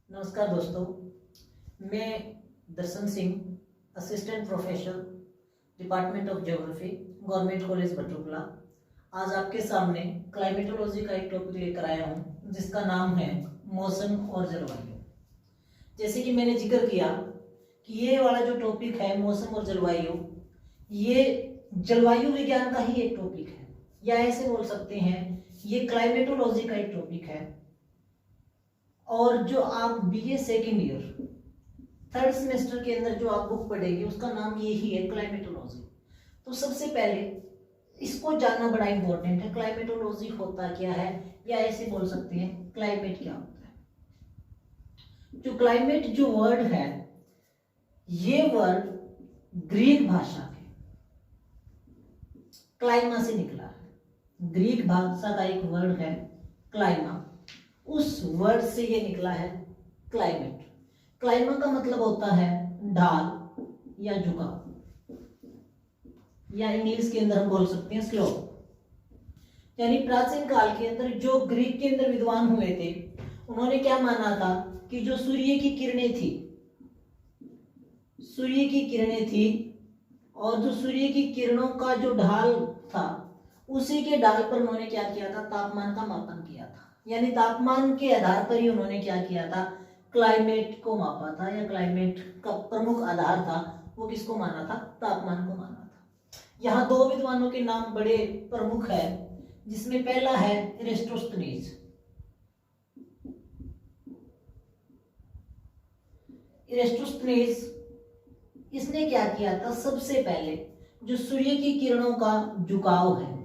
नमस्कार दोस्तों, मैं Darshan Singh, assistant professor, department of geography, government college Batukla. आज आपके सामने क्लाइमेटोलॉजी का एक टॉपिक लेकर आया हूँ जिसका नाम है मौसम और जलवायु। जैसे कि मैंने जिक्र किया कि ये वाला जो टॉपिक है मौसम और जलवायु, ये जलवायु विज्ञान का ही एक टॉपिक है, या ऐसे बोल सकते हैं ये क्लाइमेटोलॉजी का एक टॉपिक है। और जो आप BA second year third semester के अंदर जो आप बुक पढ़ेंगे उसका नाम यही है क्लाइमेटोलॉजी। तो सबसे पहले इसको जानना बड़ा इंपॉर्टेंट है, क्लाइमेटोलॉजी होता क्या है, या ऐसे बोल सकते हैं क्लाइमेट क्या होता है। जो क्लाइमेट जो वर्ड है, ये वर्ड ग्रीक भाषा के क्लाइमा से निकला है। ग्रीक भाषा का एक वर्ड है क्लाइमा, उस वर्ड से ये निकला है क्लाइमेट। क्लाइमा का मतलब होता है ढाल या झुकाव, या इंग्लिश के अंदर हम बोल सकते हैं स्लोप। यानी प्राचीन काल के अंदर जो ग्रीक के अंदर विद्वान हुए थे, उन्होंने क्या माना था कि जो सूर्य की किरणें थी और जो सूर्य की किरणों का जो ढाल था, उसी के ढाल पर उन्होंने क्या किया था, तापमान का मापन किया था। यानी तापमान के आधार पर ही उन्होंने क्या किया था, क्लाइमेट को मापा था, या क्लाइमेट का प्रमुख आधार था वो किसको माना था, तापमान को माना था। यहाँ दो विद्वानों के नाम बड़े प्रमुख है, जिसमें पहला है इरेस्टोस्थनीज। इसने क्या किया था, सबसे पहले जो सूर्य की किरणों का झुकाव है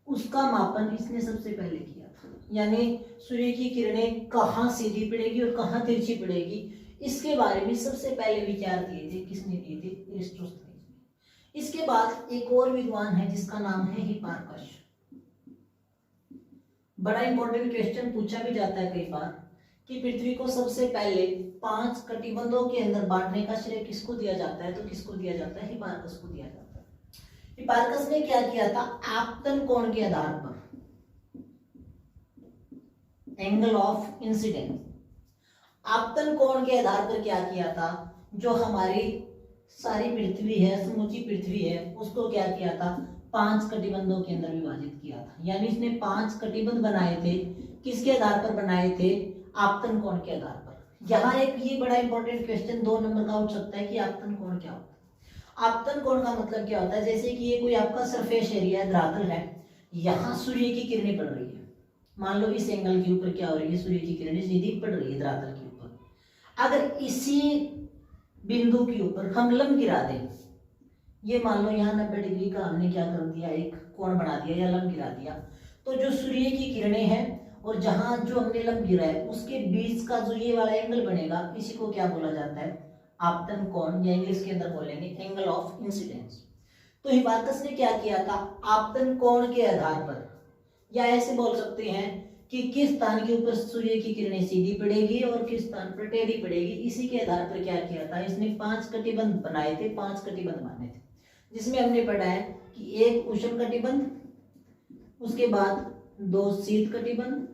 उसका मापन इसने सबसे पहले किया था। यानी सूर्य की किरणें कहाँ सीधी पड़ेगी और कहाँ तिरछी पड़ेगी, इसके बारे में सबसे पहले विचार दिए थे, किसने दिए थे, इरेस्टोस्थनीज ने। इसके बाद एक और विद्वान है जिसका नाम है हिपार्कस। बड़ा इंपॉर्टेंट क्वेश्चन पूछा भी जाता है कई बार कि पृथ्वी को सबसे पहले 5 कटिबंधों के अंदर बांटने का श्रेय किसको दिया जाता है, तो किसको दिया जाता है, हिपार्कस को दिया जाता है। हिपार्कस ने क्या किया था, आपतन कोण के आधार पर, एंगल ऑफ इंसिडेंस, आपतन कोण के आधार पर क्या किया था, जो हमारी सारी पृथ्वी है, समूची पृथ्वी है, उसको क्या किया था, 5 कटिबंधों के अंदर विभाजित किया था। यानी इसने 5 कटिबंध बनाए थे, किसके आधार पर बनाए थे, आपतन कोण के आधार पर। यहाँ एक ये बड़ा इंपॉर्टेंट क्वेश्चन 2 नंबर का उठ सकता है कि आपतन कोण क्या होता है। आपतन कोण का मतलब क्या होता है, जैसे कि ये कोई आपका सरफेस एरिया धरातल है, यहाँ सूर्य की किरणें पड़ रही है, मान लो इस एंगल के ऊपर क्या हो रही है, सूर्य की किरणें सीधी पड़ रही है धरातल के ऊपर। अगर इसी बिंदु के ऊपर हम लंब गिरा दें, ये मान लो यहाँ 90 डिग्री का हमने क्या कर दिया, एक कोण बना दिया या लंब गिरा दिया, तो जो सूर्य की किरणें हैं और जहां जो हमने लंब गिरा है उसके बीच का जो ये वाला एंगल बनेगा, इसी को क्या बोला जाता है, आपतन कोण, या इंग्लिश के अंदर बोलेंगे एंगल ऑफ इंसिडेंस। तो हिपार्कस ने क्या किया था, आपतन कोण के आधार पर, या ऐसे बोल सकते हैं कि किस स्थान के ऊपर सूर्य की किरणें सीधी पड़ेगी और किस स्थान पर टेढ़ी पड़ेगी, इसी के आधार पर क्या किया था, इसने 5 कटिबंध बनाए थे, 5 कटिबंध माने थे, जिसमें हमने पढ़ा है कि एक उष्ण कटिबंध, उसके बाद 2 शीत कटिबंध,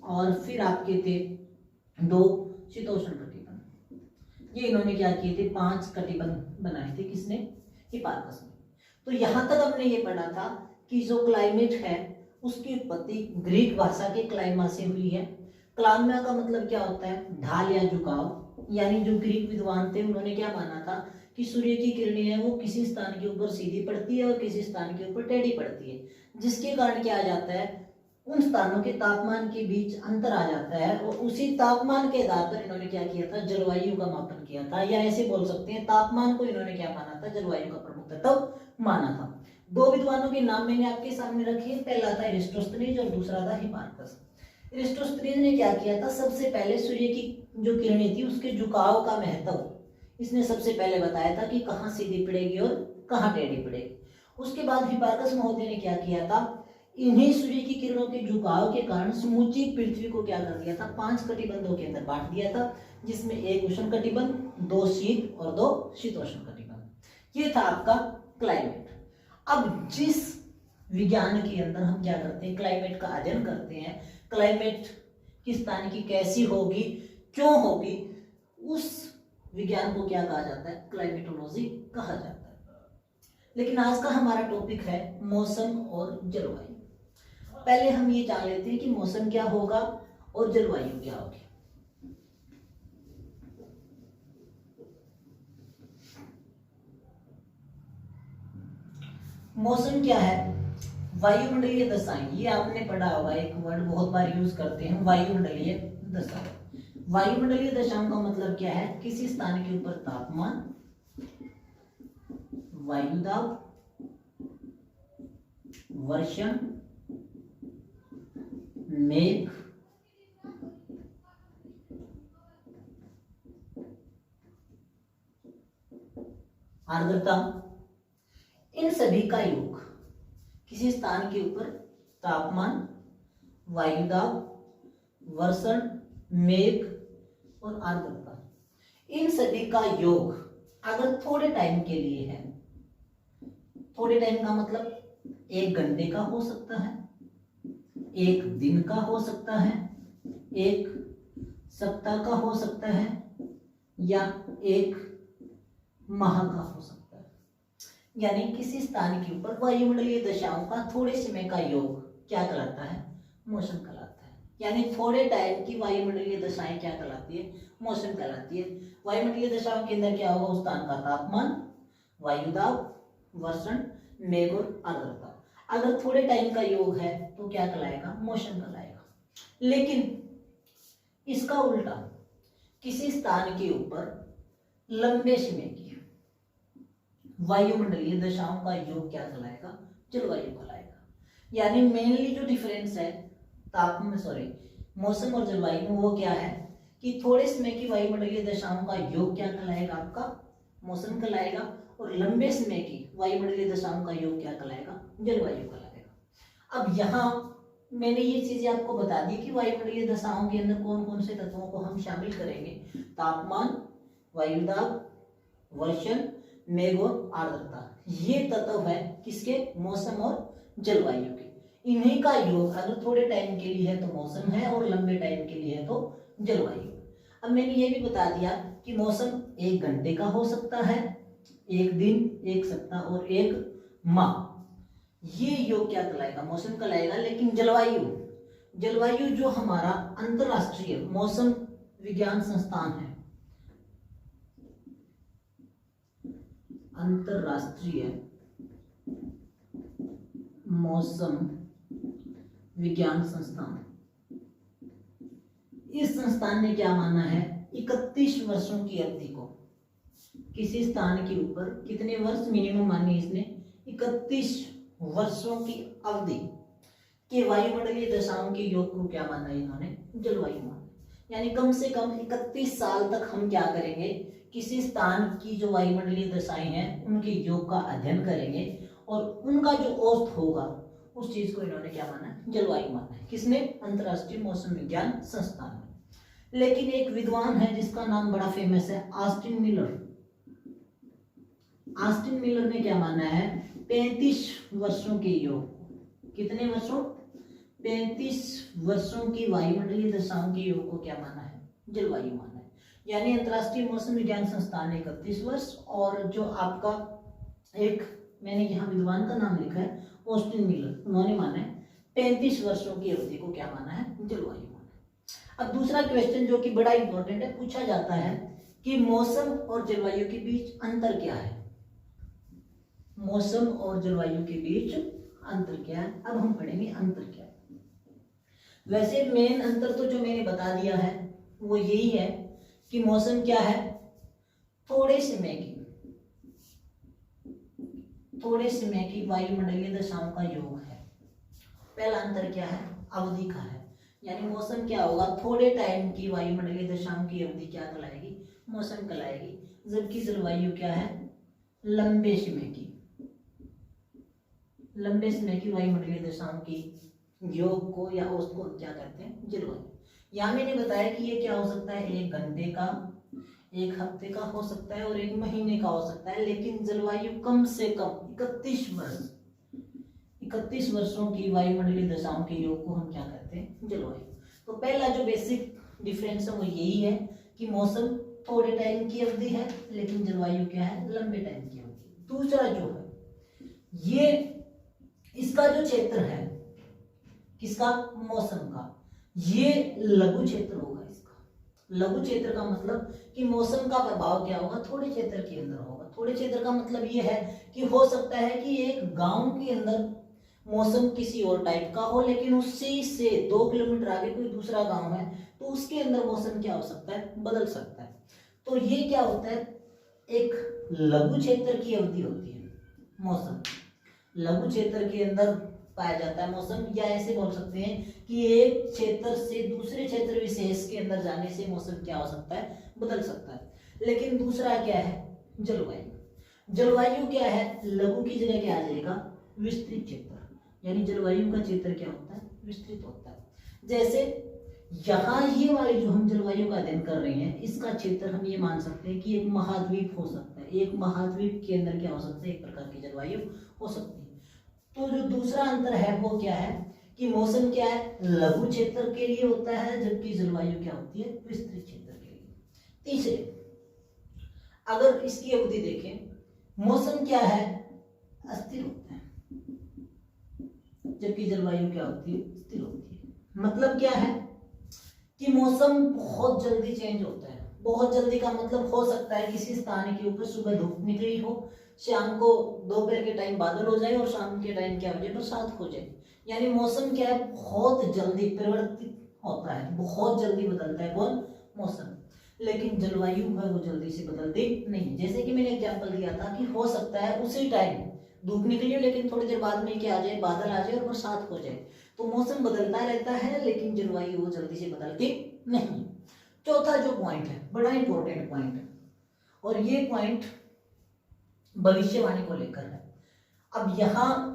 और फिर आपके थे 2 शीतोष्ण कटिबंध। ये इन्होंने क्या किए थे, 5 कटिबंध बनाए थे, किसने, हिपार्कस ने। तो यहां तक हमने ये पढ़ा था कि जो क्लाइमेट है उसकी उत्पत्ति ग्रीक भाषा के क्लाइमा से हुई है। क्लाइमा का मतलब क्या होता है, ढाल या झुकाव। यानी जो ग्रीक विद्वान थे उन्होंने क्या माना था कि सूर्य की किरणें हैं वो किसी स्थान के ऊपर सीधी पड़ती है और किसी स्थान के ऊपर टेढ़ी पड़ती है, जिसके कारण क्या आ जाता है, उन स्थानों के तापमान के बीच अंतर आ जाता है, और उसी तापमान के आधार पर इन्होंने क्या किया था, जलवायु का मापन किया था, या ऐसे बोल सकते हैं तापमान को इन्होंने क्या माना था, जलवायु का प्रमुख तत्व माना था। 2 विद्वानों के नाम मैंने आपके सामने रखे, पहला था इरेस्टोस्थनीज और दूसरा था हिपार्कस। इरेस्टोस्थनीज ने क्या किया था, सबसे पहले सूर्य की जो किरणें थी उसके झुकाव का महत्व इसने सबसे पहले बताया था कि कहाँ सीधी पड़ेगी और कहाँ टेढ़ी पड़ेगी। उसके बाद हिपार्कस महोदय ने क्या किया था, इन्हीं सूर्य की किरणों के झुकाव के कारण समूची पृथ्वी को क्या कर दिया था, 5 कटिबंधों के अंदर बांट दिया था, जिसमें एक उष्ण कटिबंध, 2 शीत और 2 शीतोष्ण कटिबंध। ये था आपका क्लाइमेट। अब जिस विज्ञान के अंदर हम क्या करते हैं, क्लाइमेट का अध्ययन करते हैं, क्लाइमेट किस स्थान की कैसी होगी, क्यों होगी, उस विज्ञान को क्या कहा जाता है, क्लाइमेटोलॉजी कहा जाता है। लेकिन आज का हमारा टॉपिक है मौसम और जलवायु। पहले हम ये जान लेते हैं कि मौसम क्या होगा और जलवायु क्या होगी। मौसम क्या है, वायुमंडलीय दशाएं, ये आपने पढ़ा होगा, एक वर्ड बहुत बार यूज करते हैं, वायुमंडलीय दशा। वायुमंडलीय दशाओं का मतलब क्या है, किसी स्थान के ऊपर तापमान, वायुदाब, वर्षण, मेघ, आर्द्रता, इन सभी का योग, किसी स्थान के ऊपर तापमान, वायुदाब, वर्षण, मेघ और आर्द्रता, इन सभी का योग अगर थोड़े टाइम के लिए है, थोड़े टाइम का मतलब 1 घंटे का हो सकता है, 1 दिन का हो सकता है, 1 सप्ताह का हो सकता है, या 1 माह का हो सकता है। यानी किसी स्थान के ऊपर वायुमंडलीय दशाओं का थोड़े समय का योग क्या कहलाता है, मौसम कहलाता है। यानी थोड़े टाइम की वायुमंडलीय दशाएं क्या कहलाती है, मौसम कहलाती है। वायुमंडलीय दशाओं के अंदर क्या होगा, उस स्थान का तापमान, वायुदाब, वर्षण, मेघ और आर्द्रता। अगर थोड़े टाइम का योग है तो क्या कहलाएगा, मौसम कहलाएगा। लेकिन इसका उल्टा, किसी स्थान के ऊपर लंबे समय की वायुमंडलीय दशाओं का योग क्या कहलाएगा, जलवायु कहलाएगा। यानी मेनली जो डिफरेंस है मौसम और जलवायु में, वो क्या है कि थोड़े समय की वायुमंडलीय दशाओं का योग क्या कहलाएगा, आपका मौसम कहलाएगा, और लंबे समय की वायुमंडलीय दशाओं का योग क्या कहलाएगा, जलवायु कहलाएगा। अब यहाँ मैंने ये चीजें आपको बता दी कि वायुमंडलीय दशाओं के अंदर कौन कौन से तत्वों को हम शामिल करेंगे, तापमान, वायुदाब, वर्षण, मेघ और आर्द्रता। ये तत्व है किसके, मौसम और जलवायु के। इन्हीं का योग अगर थोड़े टाइम के लिए है तो मौसम है, और लंबे टाइम के लिए है तो जलवायु। अब मैंने ये भी बता दिया कि मौसम 1 घंटे का हो सकता है, 1 दिन, 1 सप्ताह और 1 माह। ये योग क्या कहलाएगा, मौसम कहलाएगा। लेकिन जलवायु जो हमारा अंतरराष्ट्रीय मौसम विज्ञान संस्थान है, अंतरराष्ट्रीय मौसम विज्ञान संस्थान, इस संस्थान ने क्या माना है, 31 वर्षों की अवधि को किसी स्थान के ऊपर कितने वर्ष मिनिमम माने इसने, 31 वर्षों की अवधि के वायुमंडलीय दशाओं के योग को क्या माना है इन्होंने, जलवायु माना। यानी कम से कम 31 साल तक हम क्या करेंगे, किसी स्थान की जो वायुमंडलीय दशाएं हैं उनके योग का अध्ययन करेंगे, और उनका जो औसत होगा उस चीज को इन्होंने क्या माना, जलवायु माना है। किसने, अंतरराष्ट्रीय मौसम विज्ञान संस्थान में। लेकिन एक विद्वान है जिसका नाम बड़ा फेमस है, ऑस्टिन मिलर। ऑस्टिन मिलर ने क्या माना है, 35 वर्षों के योग, कितने वर्षों, 35 वर्षों की वायुमंडलीय दशाओं के योग को क्या माना है, जलवायु माना है। यानी अंतरराष्ट्रीय मौसम विज्ञान संस्थान ने 31 वर्ष, और जो आपका एक मैंने यहाँ विद्वान का नाम लिखा है ऑस्टिन मिलर, उन्होंने माना है 35 वर्षों की अवधि को क्या माना है, जलवायु माना है। अब दूसरा क्वेश्चन जो कि बड़ा इंपॉर्टेंट है, पूछा जाता है कि मौसम और जलवायु के बीच अंतर क्या है, मौसम और जलवायु के बीच अंतर क्या है। अब हम पढ़ेंगे अंतर क्या है। वैसे मेन अंतर तो जो मैंने बता दिया है वो यही है कि मौसम क्या है, थोड़े समय की वायुमंडलीय दशाओं का योग है। पहला अंतर क्या है, अवधि का है। यानी मौसम क्या होगा, थोड़े टाइम की वायुमंडलीय दशाओं की अवधि क्या कहलाएगी, मौसम कहलाएगी। जबकि जलवायु क्या है, लंबे समय की वायुमंडलीय दशाओं की योग को या औसत को क्या कहते हैं, जलवायु। यहाँ मैंने बताया कि ये क्या हो सकता है, 1 घंटे का, 1 हफ्ते का हो सकता है, और 1 महीने का हो सकता है। लेकिन जलवायु कम से कम 31 वर्षों की वायुमंडलीय दशाओं के योग को हम क्या कहते हैं, जलवायु। तो पहला जो बेसिक डिफरेंस है वो यही है कि मौसम थोड़े टाइम की अवधि है लेकिन जलवायु क्या है, लंबे टाइम की अवधि। दूसरा जो है ये इसका जो क्षेत्र है, किसका, मौसम का, ये लघु क्षेत्र होगा। इसका लघु क्षेत्र का मतलब कि मौसम का प्रभाव क्या होगा, थोड़े क्षेत्र के अंदर होगा। थोड़े क्षेत्र का मतलब ये है कि हो सकता है कि एक गांव के अंदर मौसम किसी और टाइप का हो, लेकिन उसी से 2 किलोमीटर आगे कोई दूसरा गांव है तो उसके अंदर मौसम क्या हो सकता है, बदल सकता है। तो ये क्या होता है, एक लघु क्षेत्र की अवधि होती है मौसम, लघु क्षेत्र के अंदर पाया जाता है मौसम। या ऐसे बोल सकते हैं कि एक क्षेत्र से दूसरे क्षेत्र विशेष के अंदर जाने से मौसम क्या हो सकता है, बदल सकता है। लेकिन दूसरा क्या है, जलवायु। जलवायु क्या है, लघु की जगह क्या आ जाएगा, विस्तृत क्षेत्र। यानी जलवायु का क्षेत्र क्या होता है, विस्तृत होता है। जैसे यहाँ ये वाली जो हम जलवायु का अध्ययन कर रहे हैं, इसका क्षेत्र हम ये मान सकते हैं कि एक महाद्वीप हो सकता है। एक महाद्वीप के अंदर क्या हो सकता है, एक प्रकार की जलवायु हो सकती है। तो जो दूसरा अंतर है वो क्या है कि मौसम क्या है, लघु क्षेत्र के लिए होता है, जबकि जलवायु क्या होती है, विस्तृत क्षेत्र के लिए। तीसरे, अगर इसकी अवधि देखें, मौसम क्या है, अस्थिर होता है, जबकि जलवायु क्या होती है, स्थिर होती है। मतलब क्या है कि मौसम बहुत जल्दी चेंज होता है। बहुत जल्दी का मतलब हो सकता है किसी स्थान के ऊपर सुबह धूप निकली हो, शाम को दोपहर के टाइम बादल हो जाए और शाम के टाइम क्या हो जाए, बरसात हो जाए। यानी मौसम क्या है, बहुत जल्दी परिवर्तित होता है, बहुत जल्दी बदलता है कौन, मौसम। लेकिन जलवायु है वो जल्दी से बदलती नहीं। जैसे कि मैंने एग्जांपल दिया था कि हो सकता है उसी टाइम धूप निकली हो लेकिन थोड़ी देर बाद में क्या आ जाए, बादल आ जाए और बरसात हो जाए। तो मौसम बदलता रहता है लेकिन जलवायु वो जल्दी से बदलती नहीं। चौथा जो पॉइंट है, बड़ा इंपॉर्टेंट पॉइंट है, और ये पॉइंट भविष्यवाणी को लेकर है। अब यहाँ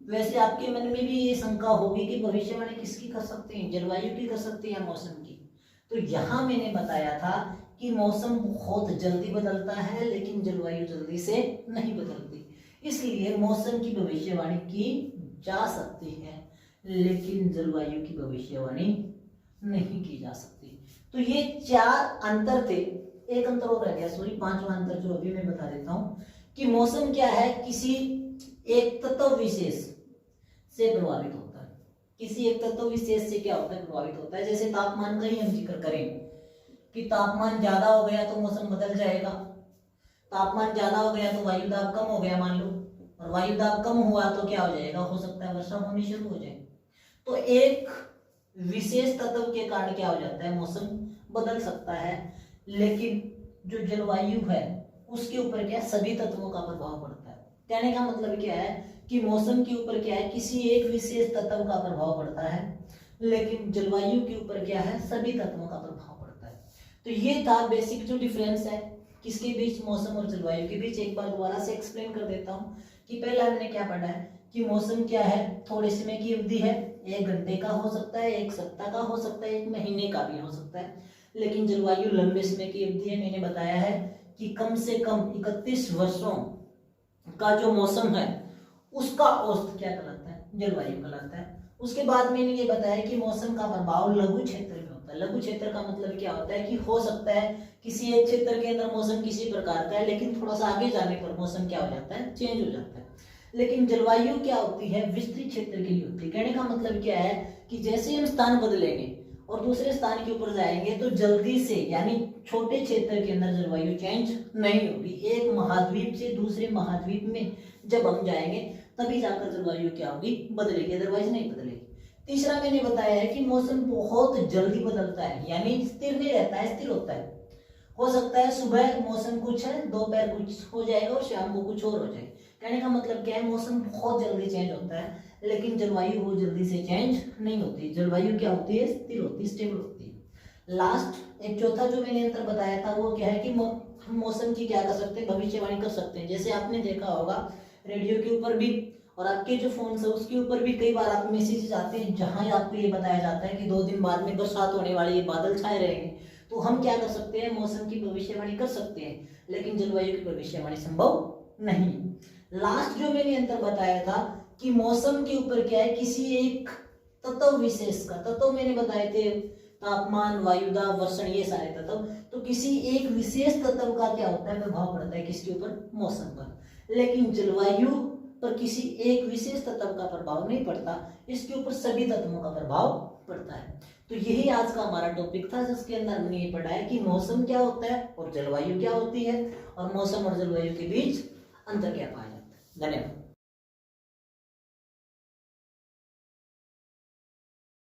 वैसे आपके मन में भी ये शंका होगी कि भविष्यवाणी किसकी कर सकते हैं, जलवायु की कर सकते हैं या मौसम की। तो यहाँ मैंने बताया था कि मौसम बहुत जल्दी बदलता है लेकिन जलवायु जल्दी से नहीं बदलती, इसलिए मौसम की भविष्यवाणी की जा सकती है लेकिन जलवायु की भविष्यवाणी नहीं की जा सकती। तो ये 4 अंतर थे। एक अंतर और रह गया, सॉरी, 5वां अंतर जो अभी मैं बता देता हूं कि मौसम क्या है, किसी एक तत्व विशेष से प्रभावित होता है। किसी एक तत्व विशेष से क्या होता है, प्रभावित होता है। जैसे तापमान का ही हम जिक्र करें कि तापमान ज्यादा हो गया तो मौसम बदल जाएगा, तापमान ज्यादा हो गया तो वायु दाब कम हो गया मान लो, और वायु दाब कम हुआ तो क्या हो जाएगा, हो सकता है वर्षा होनी शुरू हो जाए। तो एक विशेष तत्व के कारण क्या हो जाता है, मौसम बदल सकता है। लेकिन जो जलवायु है उसके ऊपर क्या, सभी तत्वों का प्रभाव पड़ता है। कहने का मतलब क्या है कि मौसम के ऊपर क्या है, किसी एक विशेष तत्व का प्रभाव पड़ता है, लेकिन जलवायु के ऊपर क्या है, सभी तत्वों का प्रभाव पड़ता है। तो ये था बेसिक जो डिफरेंस है किसके बीच, मौसम और जलवायु के बीच। एक बार दोबारा से एक्सप्लेन कर देता हूँ कि पहले हमने क्या पढ़ा है कि मौसम क्या है, थोड़े समय की अवधि है, 1 घंटे का हो सकता है, 1 सप्ताह का हो सकता है, 1 महीने का भी हो सकता है। लेकिन जलवायु लंबे समय की अवधि है। मैंने बताया है कि कम से कम 31 वर्षों का जो मौसम है उसका औसत क्या कहलाता है, जलवायु कहलाता है। उसके बाद मैंने ये बताया कि मौसम का प्रभाव लघु क्षेत्र में होता है। लघु क्षेत्र का मतलब क्या होता है कि हो सकता है किसी एक क्षेत्र के अंदर मौसम किसी प्रकार का है, लेकिन थोड़ा सा आगे जाने पर मौसम क्या हो जाता है, चेंज हो जाता है। लेकिन जलवायु क्या होती है, विस्तृत क्षेत्र के लिए होती है। कहने का मतलब क्या है कि जैसे हम स्थान बदलेंगे और दूसरे स्थान के ऊपर जाएंगे तो जल्दी से, यानी छोटे क्षेत्र के अंदर जलवायु चेंज नहीं होगी। एक महाद्वीप से दूसरे महाद्वीप में जब हम जाएंगे तभी जाकर जलवायु क्या होगी, बदलेगी, अदरवाइज नहीं बदलेगी। तीसरा मैंने बताया है कि मौसम बहुत जल्दी बदलता है, यानी स्थिर नहीं रहता है, स्थिर होता है। हो सकता है सुबह मौसम कुछ है, दोपहर कुछ हो जाएगा और शाम को कुछ और हो जाए। कहने का मतलब क्या है, मौसम बहुत जल्दी चेंज होता है लेकिन जलवायु बहुत जल्दी से चेंज नहीं होती। जलवायु क्या होती है, स्थिर होती है, स्टेबल होती है। लास्ट एक चौथा जो मैंने अंतर बताया था वो क्या है कि हम मौसम की क्या कर सकते हैं, भविष्यवाणी कर सकते हैं। जैसे आपने देखा होगा रेडियो के ऊपर भी और आपके जो फोन है उसके ऊपर भी कई बार आप मैसेज आते हैं जहां आपको ये बताया जाता है कि 2 दिन बाद में बरसात होने वाली है, बादल छाए रहेंगे। तो हम क्या कर सकते हैं, मौसम की भविष्यवाणी कर सकते हैं, लेकिन जलवायु की भविष्यवाणी संभव नहीं। लास्ट जो मैंने अंतर बताया था कि मौसम के ऊपर क्या है, किसी एक तत्व विशेष का, तत्व मैंने बताए थे तापमान, वायुदाब, वर्षण, ये सारे तत्व। तो किसी एक विशेष तत्व का क्या होता है, प्रभाव पड़ता है किसके ऊपर, मौसम पर। लेकिन जलवायु पर किसी एक विशेष तत्व का प्रभाव नहीं पड़ता, इसके ऊपर सभी तत्वों का प्रभाव पड़ता है। तो यही आज का हमारा टॉपिक था, जिसके अंदर हमने ये पढ़ा है कि मौसम क्या होता है और जलवायु क्या होती है, और मौसम और जलवायु के बीच अंतर क्या पाया जाता है। धन्यवाद।